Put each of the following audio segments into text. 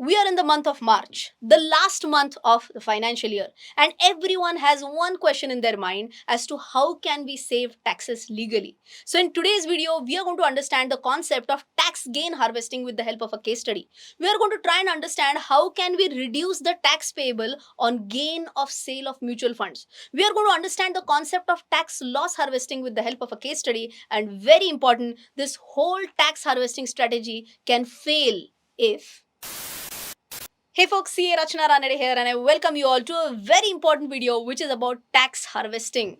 We are in the month of March, the last month of the financial year, and everyone has one question in their mind as to how can we save taxes legally. So in today's video, we are going to understand the concept of tax gain harvesting with the help of a case study. We are going to try and understand how can we reduce the tax payable on gain of sale of mutual funds. We are going to understand the concept of tax loss harvesting with the help of a case study, and very important, this whole tax harvesting strategy can fail if. Hey folks, CA Rachna Ranade here, and I welcome you all to a very important video which is about tax harvesting.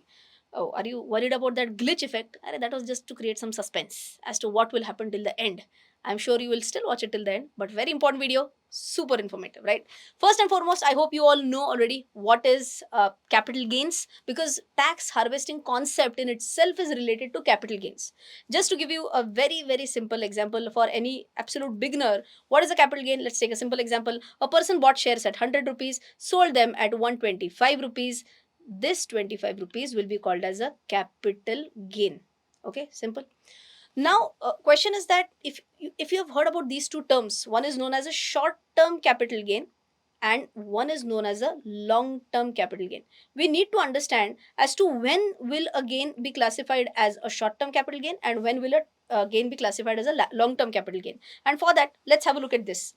Oh, are you worried about that glitch effect? That was just to create some suspense as to what will happen till the end. I'm sure you will still watch it till the end, but very important video, super informative, right? First and foremost, I hope you all know already what is capital gains, because tax harvesting concept in itself is related to capital gains. Just to give you a very, very simple example for any absolute beginner, what is a capital gain? Let's take a simple example. A person bought shares at 100 rupees, sold them at 125 rupees. This 25 rupees will be called as a capital gain. Okay, simple. Now, question is that if you have heard about these two terms, one is known as a short term capital gain and one is known as a long term capital gain. We need to understand as to when will a gain be classified as a short term capital gain and when will a gain be classified as a long term capital gain. And for that, let's have a look at this.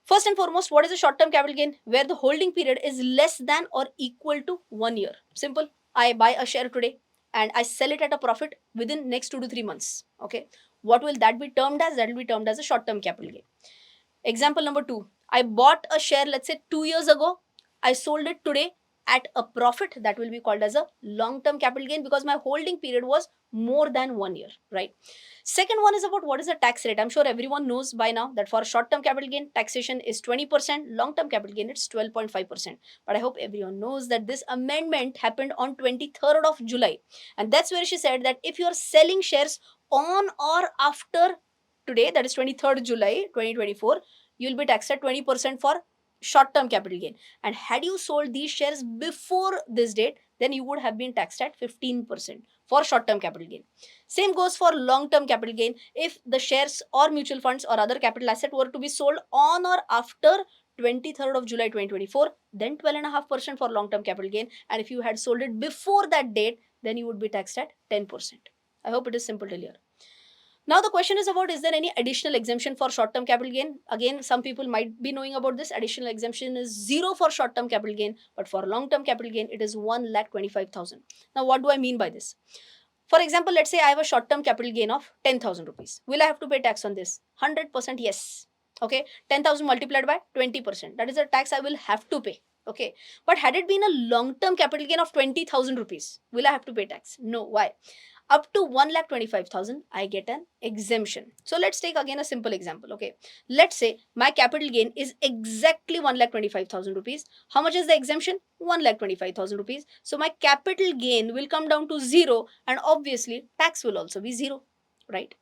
First and foremost, what is a short term capital gain? Where the holding period is less than or equal to 1 year. Simple. I buy a share today and I sell it at a profit within next 2 to 3 months. Okay. What will that be termed as? That will be termed as a short term capital gain. Example number two. I bought a share, let's say 2 years ago. I sold it today at a profit. That will be called as a long term capital gain because my holding period was more than 1 year, right? Second one is about what is the tax rate. I'm sure everyone knows by now that for short term capital gain, taxation is 20%, long term capital gain, it's 12.5%. But I hope everyone knows that this amendment happened on 23rd of July. And that's where she said that if you're selling shares on or after today, that is 23rd July 2024, you'll be taxed at 20% for short term capital gain. And had you sold these shares before this date, then you would have been taxed at 15% for short term capital gain. Same goes for long term capital gain. If the shares or mutual funds or other capital asset were to be sold on or after 23rd of July 2024, then 12.5% for long term capital gain. And if you had sold it before that date, then you would be taxed at 10%. I hope it is simple till here. Now the question is about, is there any additional exemption for short-term capital gain? Again, some people might be knowing about this. Additional exemption is zero for short-term capital gain, but for long-term capital gain, it is 1,25,000. Now, what do I mean by this? For example, let's say I have a short-term capital gain of 10,000 rupees. Will I have to pay tax on this? 100% yes. Okay, 10,000 multiplied by 20%. That is the tax I will have to pay. Okay, but had it been a long-term capital gain of 20,000 rupees, will I have to pay tax? No. Why? Up to 1,25,000, I get an exemption. So let's take again a simple example. Okay, let's say my capital gain is exactly 1,25,000 rupees. How much is the exemption? 1,25,000 rupees. So my capital gain will come down to zero, and obviously tax will also be zero, right?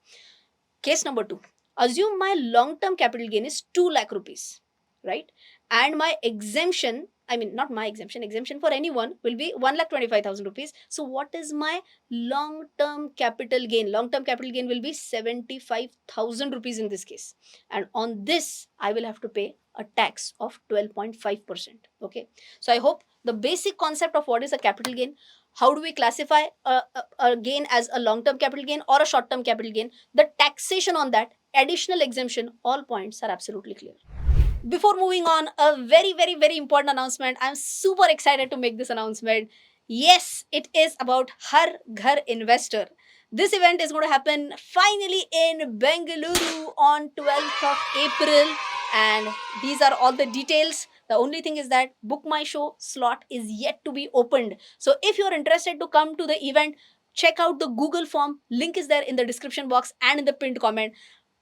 Case number two. Assume my long term capital gain is 2 lakh rupees, right? And my exemption, I mean, not my exemption, exemption for anyone will be 1,25,000 rupees. So, what is my long term capital gain? Long term capital gain will be 75,000 rupees in this case. And on this, I will have to pay a tax of 12.5%. Okay. So, I hope the basic concept of what is a capital gain, how do we classify a gain as a long term capital gain or a short term capital gain, the taxation on that, additional exemption, all points are absolutely clear. Before moving on, a very, very, very important announcement. I'm super excited to make this announcement. Yes, it is about Har Ghar Investor. This event is going to happen finally in Bengaluru on 12th of April, and these are all the details. The only thing is that Book My Show slot is yet to be opened. So if you're interested to come to the event, check out the Google form. Link is there in the description box and in the pinned comment.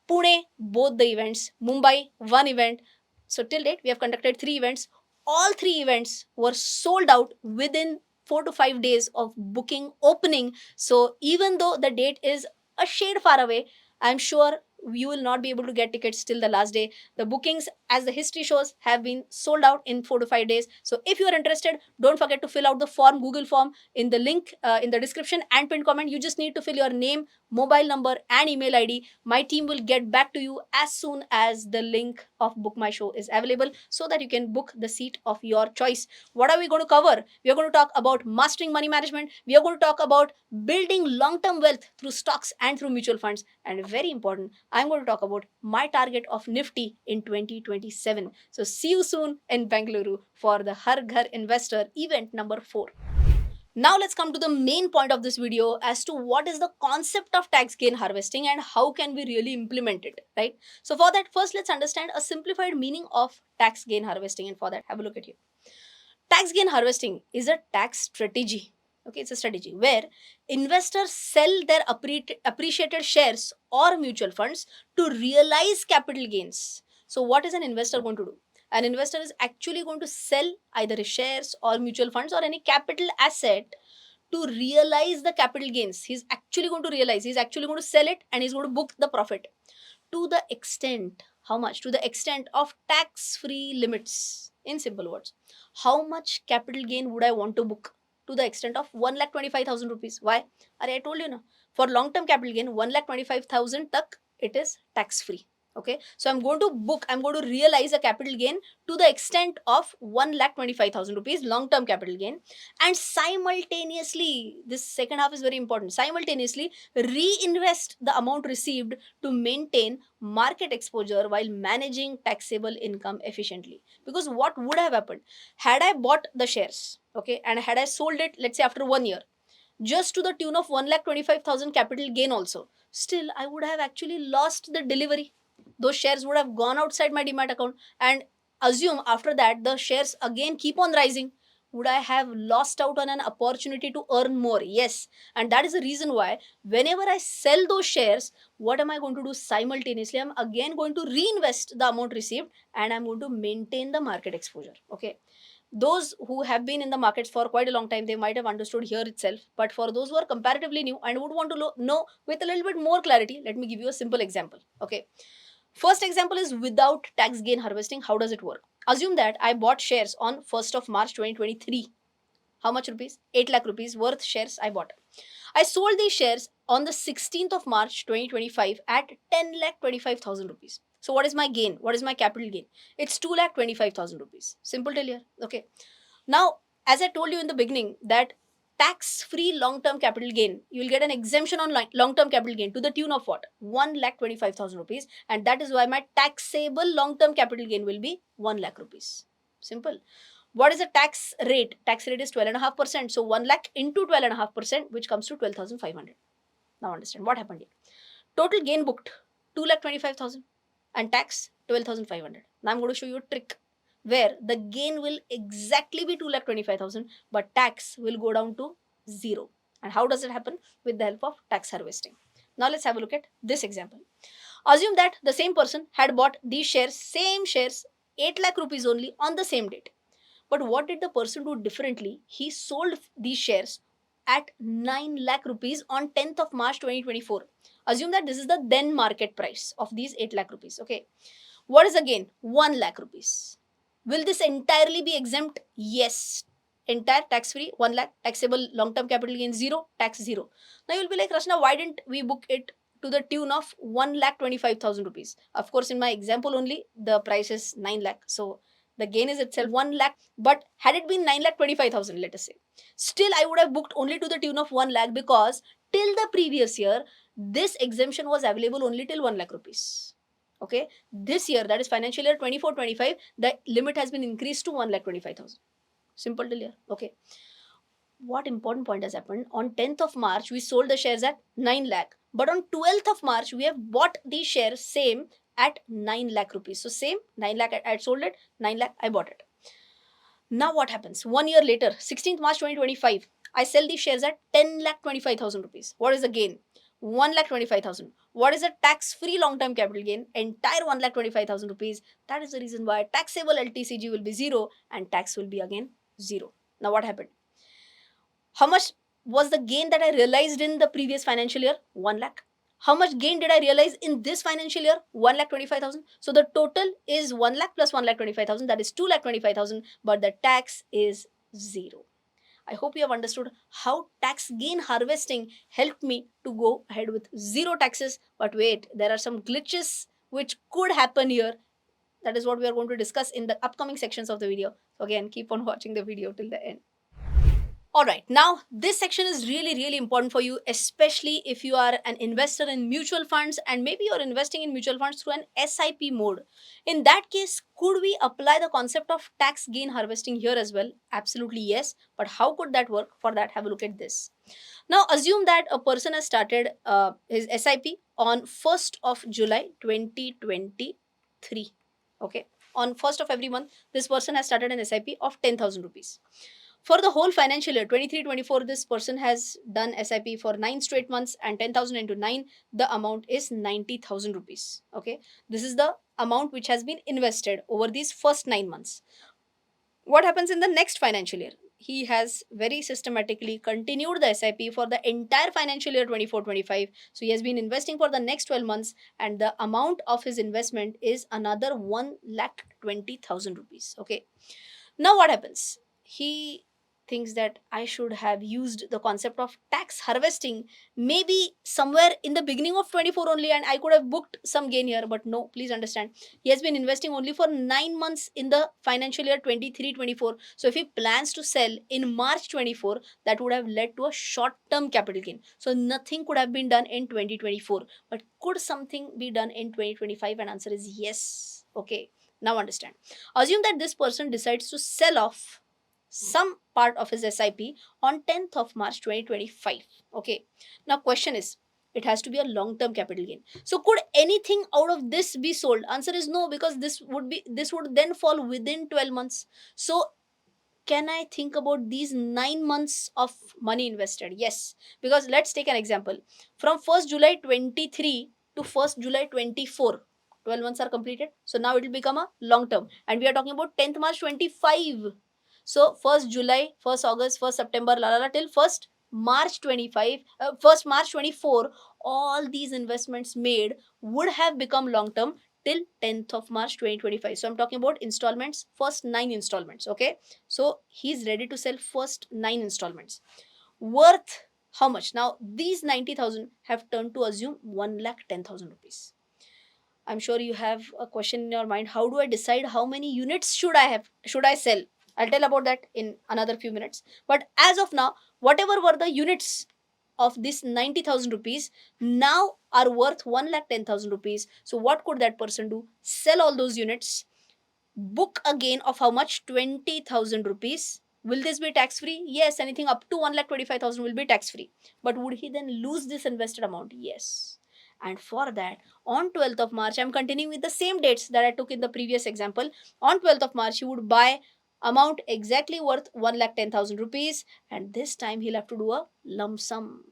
Pune, both the events. Mumbai, one event. So till date, we have conducted 3 events. All 3 events were sold out within 4 to 5 days of booking opening. So even though the date is a shade far away, I'm sure you will not be able to get tickets till the last day. The bookings, as the history shows, have been sold out in 4 to 5 days. So if you are interested, don't forget to fill out the form, Google form, in the link in the description and pinned comment. You just need to fill your name, mobile number, and email ID. My team will get back to you as soon as the link of Book My Show is available so that you can book the seat of your choice. What are we going to cover? We are going to talk about mastering money management. We are going to talk about building long term wealth through stocks and through mutual funds. And very important, I'm going to talk about my target of Nifty in 2027. So, see you soon in Bengaluru for the Har Ghar Investor event number 4. Now let's come to the main point of this video as to what is the concept of tax gain harvesting and how can we really implement it, right? So for that, first let's understand a simplified meaning of tax gain harvesting, and for that, have a look at here. Tax gain harvesting is a tax strategy. Okay, it's a strategy where investors sell their appreciated shares or mutual funds to realize capital gains. So what is an investor going to do? An investor is actually going to sell either his shares or mutual funds or any capital asset to realize the capital gains. He's actually going to realize, he's actually going to sell it and he's going to book the profit to the extent, how much? To the extent of tax free limits. In simple words, how much capital gain would I want to book? To the extent of 1,25,000 rupees. Why? I told you, na, for long term capital gain, 1,25,000 tak it is tax free. Okay, so I'm going to book, I'm going to realize a capital gain to the extent of 1,25,000 rupees long term capital gain, and simultaneously, this second half is very important, simultaneously reinvest the amount received to maintain market exposure while managing taxable income efficiently. Because what would have happened had I bought the shares, okay, and had I sold it, let's say after 1 year, just to the tune of 1,25,000 capital gain also, still I would have actually lost the delivery. Those shares would have gone outside my demat account, and assume after that the shares again keep on rising. Would I have lost out on an opportunity to earn more? Yes. And that is the reason why whenever I sell those shares, what am I going to do simultaneously? I'm again going to reinvest the amount received and I'm going to maintain the market exposure. Okay. Those who have been in the markets for quite a long time, they might have understood here itself. But for those who are comparatively new and would want to know with a little bit more clarity, let me give you a simple example. Okay. First example is without tax gain harvesting. How does it work? Assume that I bought shares on 1st of March 2023. How much rupees? 8 lakh rupees worth shares I bought. I sold these shares on the 16th of March 2025 at 10 lakh 25,000 rupees. So what is my gain? What is my capital gain? It's 2 lakh 25,000 rupees. Simple till here. Okay. Now, as I told you in the beginning, that tax-free long-term capital gain, you will get an exemption on long-term capital gain to the tune of what? 1,25,000 rupees, and that is why my taxable long-term capital gain will be 1 lakh rupees. Simple. What is the tax rate? Tax rate is 12.5%. So 1 lakh into 12.5%, which comes to 12,500. Now understand what happened here. Total gain booked 2,25,000 and tax 12,500. Now I'm going to show you a trick where the gain will exactly be 2,25,000 but tax will go down to 0. And how does it happen? With the help of tax harvesting. Now let's have a look at this example. Assume that the same person had bought these shares, same shares, 8 lakh rupees only on the same date. But what did the person do differently? He sold these shares at 9 lakh rupees on 10th of March 2024. Assume that this is the then market price of these 8 lakh rupees. Okay. What is the gain? 1 lakh rupees. Will this entirely be exempt? Yes. Entire tax free, 1 lakh. Taxable long term capital gain 0, tax 0. Now you'll be like, Rachna, why didn't we book it to the tune of 1,25,000 rupees? Of course, in my example only, the price is 9 lakh. So the gain is itself 1 lakh. But had it been 9,25,000, let us say, still I would have booked only to the tune of 1 lakh because till the previous year, this exemption was available only till 1 lakh rupees. Okay. This year, that is financial year 24-25, the limit has been increased to 1,25,000. Simple till here. Okay. What important point has happened? On 10th of March, we sold the shares at 9 lakh. But on 12th of March, we have bought these shares same at 9 lakh rupees. So same 9 lakh, I sold it, 9 lakh, I bought it. Now what happens? 1 year later, 16th March 2025, I sell these shares at 10 lakh 25,000 rupees. What is the gain? 1 lakh 25,000. What is the tax-free long-term capital gain? Entire 1 lakh 25,000 rupees. That is the reason why taxable LTCG will be 0 and tax will be again 0. Now what happened? How much was the gain that I realized in the previous financial year? 1 lakh. How much gain did I realize in this financial year? 1,25,000. So the total is 1 lakh plus 1,25,000. That is 2,25,000. But the tax is 0. I hope you have understood how tax gain harvesting helped me to go ahead with zero taxes. But wait, there are some glitches which could happen here. That is what we are going to discuss in the upcoming sections of the video. So again, keep on watching the video till the end. All right, now this section is really, really important for you, especially if you are an investor in mutual funds and maybe you're investing in mutual funds through an SIP mode. In that case, could we apply the concept of tax gain harvesting here as well? Absolutely yes. But how could that work? For that, have a look at this. Now, assume that a person has started his SIP on 1st of July 2023. Okay. On 1st of every month, this person has started an SIP of 10,000 rupees. For the whole financial year 23-24, this person has done SIP for 9 straight months, and 10,000 into 9, the amount is 90,000 rupees. Okay, this is the amount which has been invested over these first 9 months. What happens in the next financial year? He has very systematically continued the SIP for the entire financial year 24-25. So he has been investing for the next 12 months, and the amount of his investment is another 1,20,000 rupees. Okay, now what happens? He thinks that I should have used the concept of tax harvesting maybe somewhere in the beginning of 24 only, and I could have booked some gain here. But no, please understand, he has been investing only for 9 months in the financial year 23-24. So if he plans to sell in March 24, that would have led to a short term capital gain. So nothing could have been done in 2024. But could something be done in 2025? And answer is yes. Okay, now understand. Assume that this person decides to sell off some part of his SIP on 10th of March 2025. Okay. Now question is, it has to be a long term capital gain. So could anything out of this be sold? Answer is no, because this would then fall within 12 months. So can I think about these 9 months of money invested? Yes, because let's take an example. From 1st July 23 to 1st July 24, 12 months are completed. So now it will become a long term. And we are talking about 10th March 25. So 1st July, 1st August, 1st September, la la la, till 1st March 25, 1st March 24, all these investments made would have become long term till 10th of March 2025. So I'm talking about installments, first 9 installments. Okay. So he's ready to sell first 9 installments. Worth how much? Now these 90,000 have turned to assume 1,10,000 rupees. I'm sure you have a question in your mind. How do I decide how many units should I sell? I'll tell about that in another few minutes. But as of now, whatever were the units of this 90,000 rupees now are worth 1,10,000 rupees. So what could that person do? Sell all those units, book a gain of how much? 20,000 rupees. Will this be tax free? Yes, anything up to 1,25,000 will be tax free. But would he then lose this invested amount? Yes. And for that, on 12th of March, I'm continuing with the same dates that I took in the previous example. On 12th of March, he would buy amount exactly worth 1,10,000 rupees, and this time he'll have to do a lump sum.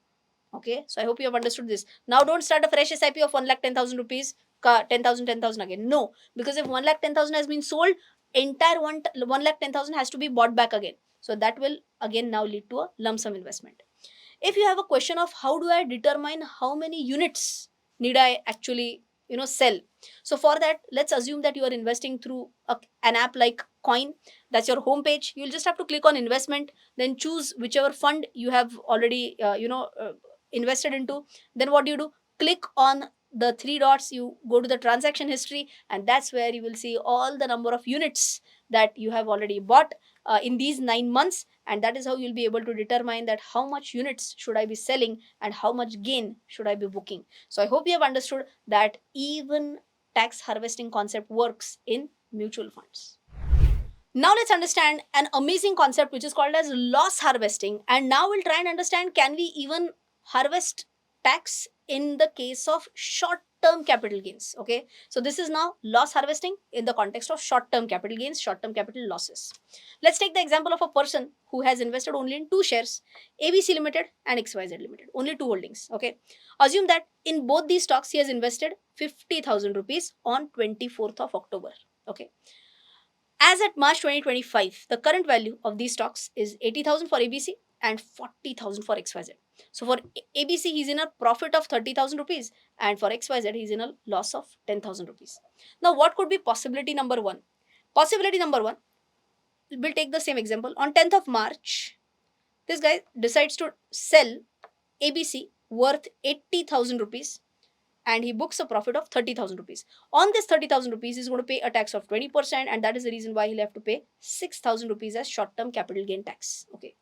Okay, so I hope you have understood this. Now don't start a fresh SIP of 1,10,000 rupees, 10,000 again. No, because if 1,10,000 has been sold, entire 1,10,000 has to be bought back again. So that will again now lead to a lump sum investment. If you have a question of how do I determine how many units need I actually sell, so for that, let's assume that you are investing through an app like Coin. That's your homepage. You'll just have to click on investment, then choose whichever fund you have already invested into. Then what do? Click on the three dots, you go to the transaction history, and that's where you will see all the number of units that you have already bought in these 9 months, and that is how you'll be able to determine that how much units should I be selling and how much gain should I be booking. So I hope you have understood that even tax harvesting concept works in mutual funds. Now let's understand an amazing concept which is called as loss harvesting. And now we'll try and understand, can we even harvest tax in the case of short term capital gains? Okay, so this is now loss harvesting in the context of short term capital gains, short term capital losses. Let's take the example of a person who has invested only in 2 shares, ABC Limited and XYZ Limited, only 2 holdings. Okay, assume that in both these stocks he has invested 50,000 rupees on 24th of October. Okay, as at March 2025, the current value of these stocks is 80,000 for ABC and 40,000 for XYZ. So for ABC, he's in a profit of 30,000 rupees, and for XYZ, he's in a loss of 10,000 rupees. Now, what could be possibility number 1? Possibility number 1, we'll take the same example. On 10th of March, This guy decides to sell ABC worth 80,000 rupees and he books a profit of 30,000 rupees. On this 30,000 rupees, he's going to pay a tax of 20%, and that is the reason why he'll have to pay 6,000 rupees as short term capital gain tax. Okay.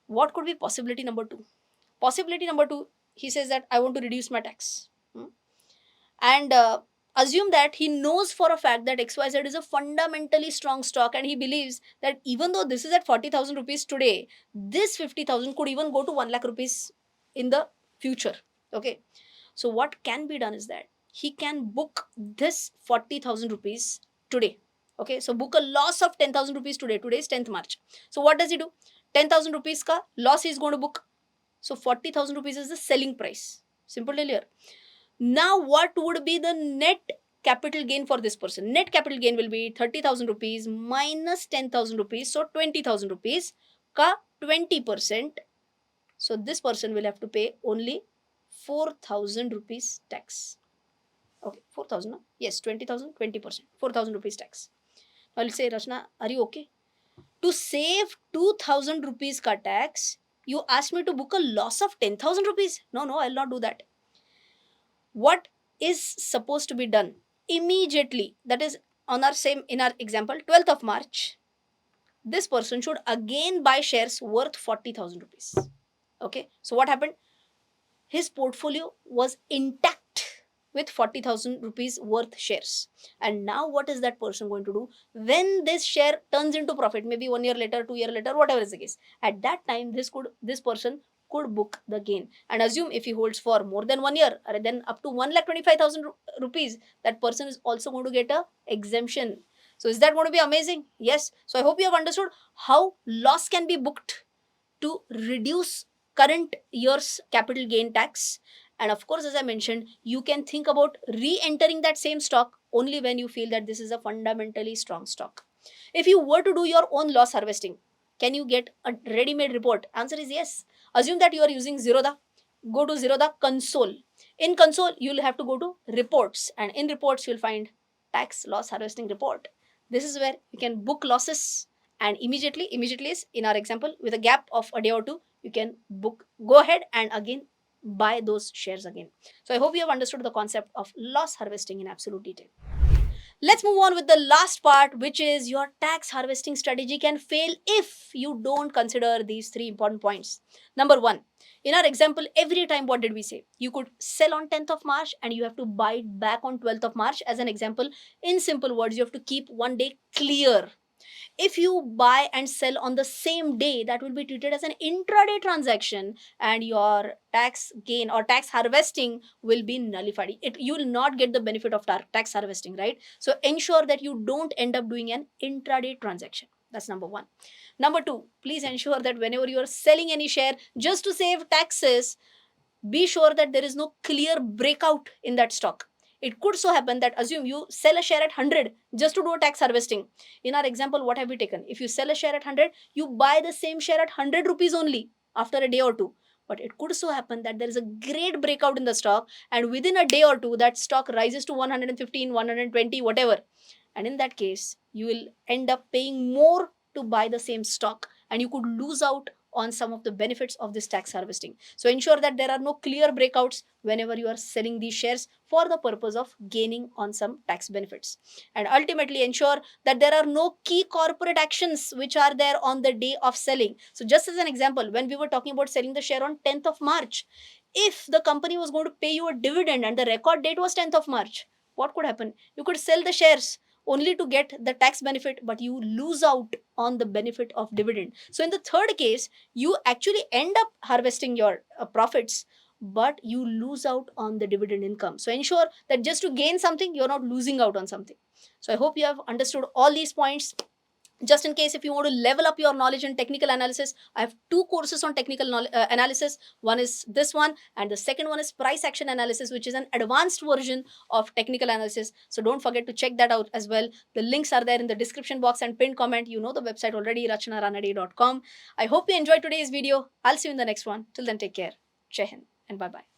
What could be possibility number two? Possibility number two, he says that I want to reduce my tax. And assume that he knows for a fact that XYZ is a fundamentally strong stock, and he believes that even though this is at 40,000 rupees today, this 50,000 could even go to 1 lakh rupees in the future. Okay. So what can be done is that he can book this 40,000 rupees today. Okay. So book a loss of 10,000 rupees today. Today is 10th March. So what does he do? 10,000 rupees ka loss he is going to book. So 40,000 rupees is the selling price. Simple and clear. Now, what would be the net capital gain for this person? Net capital gain will be 30,000 rupees minus 10,000 rupees. So, 20,000 rupees ka 20%. So, this person will have to pay only 4,000 rupees tax. Okay, 4,000. No? Yes, 20,000, 20%. 4,000 rupees tax. Now, I'll say, Rachna, are you okay? To save 2,000 rupees ka tax, you asked me to book a loss of 10,000 rupees. No, I'll not do that. What is supposed to be done immediately, that is on our same, in our example, 12th of March, this person should again buy shares worth 40,000 rupees. Okay, so what happened? His portfolio was intact with 40,000 rupees worth shares, and now what is that person going to do when this share turns into profit? Maybe 1 year later, 2 year later, whatever is the case, at that time this person could book the gain. And assume if he holds for more than 1 year, then up to 1,25,000 rupees, that person is also going to get a exemption. So is that going to be amazing? Yes. So I hope you have understood how loss can be booked to reduce current year's capital gain tax. And of course, as I mentioned, you can think about re-entering that same stock only when you feel that this is a fundamentally strong stock. If you were to do your own loss harvesting, can you get a ready-made report? Answer is yes. Assume that you are using Zerodha. Go to Zerodha console. In console, you'll have to go to reports, and in reports, you'll find tax loss harvesting report. This is where you can book losses, and immediately is in our example, with a gap of a day or two, you can book, go ahead and again buy those shares again. So I hope you have understood the concept of loss harvesting in absolute detail. Let's move on with the last part, which is your tax harvesting strategy can fail if you don't consider these three important points. Number one, in our example, every time what did we say? You could sell on 10th of March and you have to buy it back on 12th of March. As an example, in simple words, you have to keep one day clear. If you buy and sell on the same day, that will be treated as an intraday transaction, and your tax gain or tax harvesting will be nullified. You will not get the benefit of tax harvesting, right? So ensure that you don't end up doing an intraday transaction. That's number one. Number two, please ensure that whenever you are selling any share, just to save taxes, be sure that there is no clear breakout in that stock. It could so happen that, assume you sell a share at 100 just to do a tax harvesting. In our example, what have we taken? If you sell a share at 100, you buy the same share at 100 rupees only after a day or two. But it could so happen that there is a great breakout in the stock, and within a day or two, that stock rises to 115, 120, whatever. And in that case, you will end up paying more to buy the same stock, and you could lose out on some of the benefits of this tax harvesting. So ensure that there are no clear breakouts whenever you are selling these shares for the purpose of gaining on some tax benefits. And ultimately ensure that there are no key corporate actions which are there on the day of selling. So just as an example, when we were talking about selling the share on 10th of March, if the company was going to pay you a dividend and the record date was 10th of March, what could happen? You could sell the shares only to get the tax benefit, but you lose out on the benefit of dividend. So in the third case, you actually end up harvesting your profits, but you lose out on the dividend income. So ensure that just to gain something, you're not losing out on something. So I hope you have understood all these points. Just in case if you want to level up your knowledge in technical analysis, I have two courses on technical analysis. One is this one, and the second one is price action analysis, which is an advanced version of technical analysis. So don't forget to check that out as well. The links are there in the description box and pinned comment. You know the website already, rachnaranade.com. I hope you enjoyed today's video. I'll see you in the next one. Till then, take care. Jai Hind and bye bye.